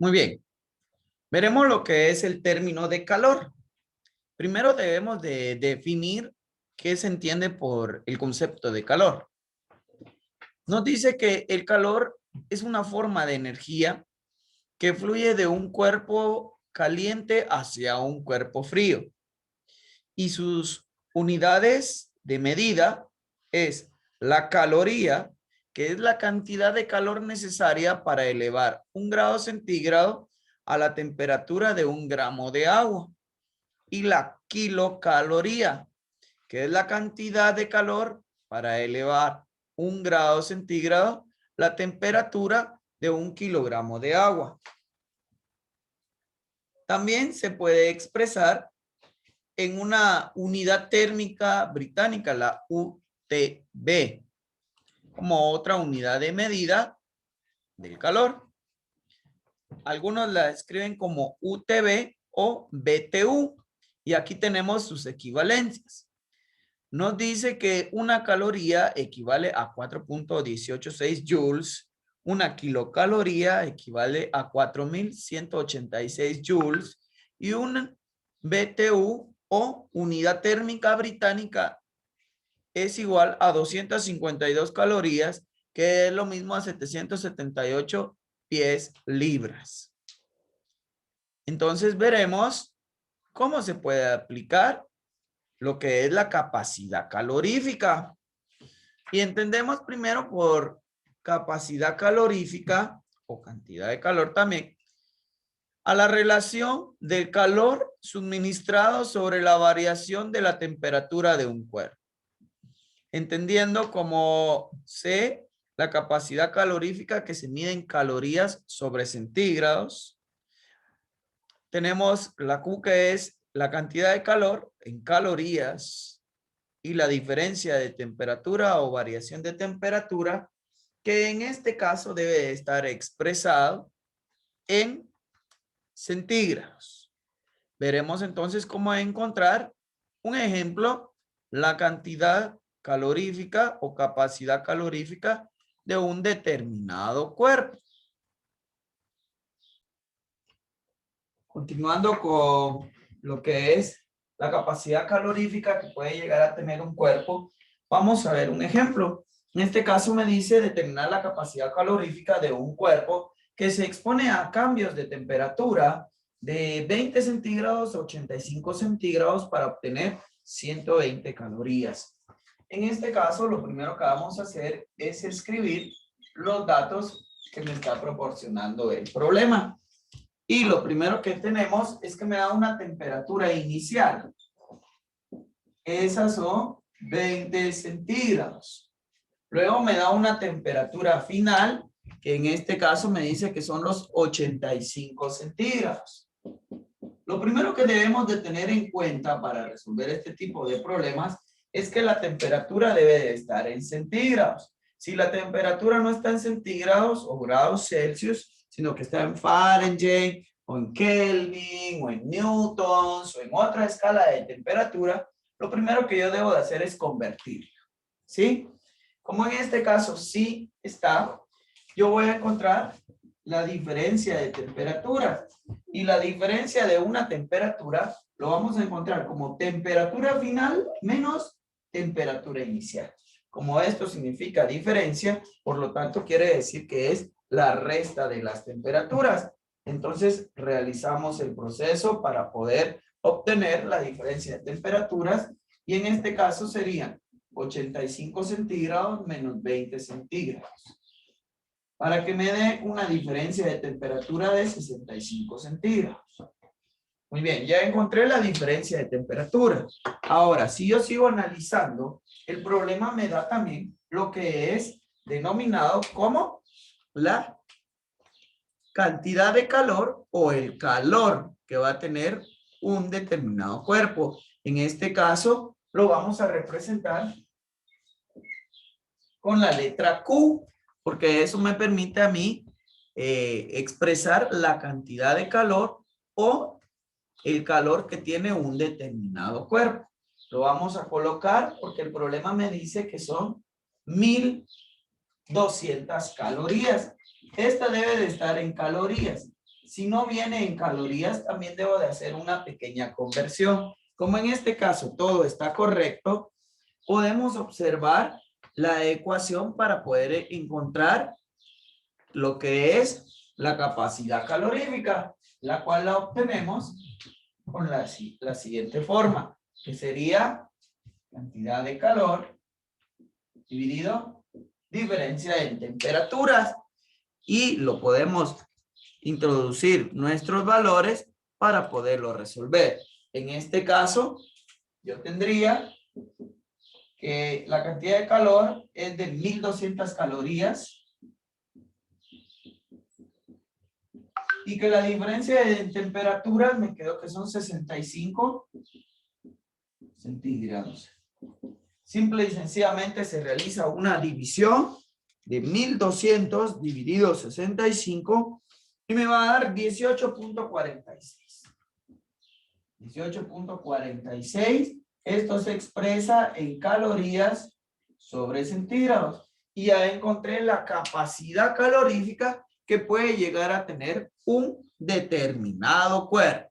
Muy bien. Veremos lo que es el término de calor. Primero debemos de definir qué se entiende por el concepto de calor. Nos dice que el calor es una forma de energía que fluye de un cuerpo caliente hacia un cuerpo frío. Y sus unidades de medida es la caloría, que es la cantidad de calor necesaria para elevar 1 grado centígrado a la temperatura de 1 gramo de agua. Y la kilocaloría, que es la cantidad de calor para elevar 1 grado centígrado la temperatura de 1 kilogramo de agua. También se puede expresar en una unidad térmica británica, la UTB, como otra unidad de medida del calor. Algunos la escriben como UTB o BTU, y aquí tenemos sus equivalencias. Nos dice que una caloría equivale a 4.186 joules, una kilocaloría equivale a 4.186 joules y un BTU o unidad térmica británica es igual a 252 calorías, que es lo mismo a 778 pies libras. Entonces veremos cómo se puede aplicar lo que es la capacidad calorífica. Y entendemos primero por capacidad calorífica o cantidad de calor también a la relación del calor suministrado sobre la variación de la temperatura de un cuerpo. Entendiendo como C, la capacidad calorífica que se mide en calorías sobre centígrados. Tenemos la Q, que es la cantidad de calor en calorías, y la diferencia de temperatura o variación de temperatura, que en este caso debe estar expresado en centígrados. Veremos entonces cómo encontrar un ejemplo, la cantidad calorífica o capacidad calorífica de un determinado cuerpo. Continuando con lo que es la capacidad calorífica que puede llegar a tener un cuerpo, vamos a ver un ejemplo. En este caso me dice determinar la capacidad calorífica de un cuerpo que se expone a cambios de temperatura de 20 centígrados a 85 centígrados para obtener 120 calorías. En este caso, lo primero que vamos a hacer es escribir los datos que me está proporcionando el problema. Y lo primero que tenemos es que me da una temperatura inicial. Esas son 20 centígrados. Luego me da una temperatura final, que en este caso me dice que son los 85 centígrados. Lo primero que debemos de tener en cuenta para resolver este tipo de problemas es que la temperatura debe de estar en centígrados. Si la temperatura no está en centígrados o grados Celsius, sino que está en Fahrenheit o en Kelvin o en newtons o en otra escala de temperatura, lo primero que yo debo de hacer es convertirlo, ¿sí? Como en este caso sí está, yo voy a encontrar la diferencia de temperatura. Y la diferencia de una temperatura lo vamos a encontrar como temperatura final menos temperatura inicial. Como esto significa diferencia, por lo tanto quiere decir que es la resta de las temperaturas. Entonces realizamos el proceso para poder obtener la diferencia de temperaturas, y en este caso serían 85 centígrados menos 20 centígrados. Para que me dé una diferencia de temperatura de 65 centígrados. Muy bien, ya encontré la diferencia de temperatura. Ahora, si yo sigo analizando, el problema me da también lo que es denominado como la cantidad de calor o el calor que va a tener un determinado cuerpo. En este caso, lo vamos a representar con la letra Q, porque eso me permite a mí expresar la cantidad de calor o el calor que tiene un determinado cuerpo. Lo vamos a colocar porque el problema me dice que son 1200 calorías. Esta debe de estar en calorías. Si no viene en calorías, también debo de hacer una pequeña conversión. Como en este caso todo está correcto, podemos observar la ecuación para poder encontrar lo que es la capacidad calorífica, la cual la obtenemos con la siguiente forma, que sería cantidad de calor dividido diferencia en temperaturas, y lo podemos introducir nuestros valores para poderlo resolver. En este caso, yo tendría que la cantidad de calor es de 1200 calorías y que la diferencia de temperaturas me quedó que son 65 centígrados. Simple y sencillamente se realiza una división de 1200 dividido 65 y me va a dar 18.46. 18.46. Esto se expresa en calorías sobre centígrados. Y ya encontré la capacidad calorífica que puede llegar a tener un determinado cuerpo.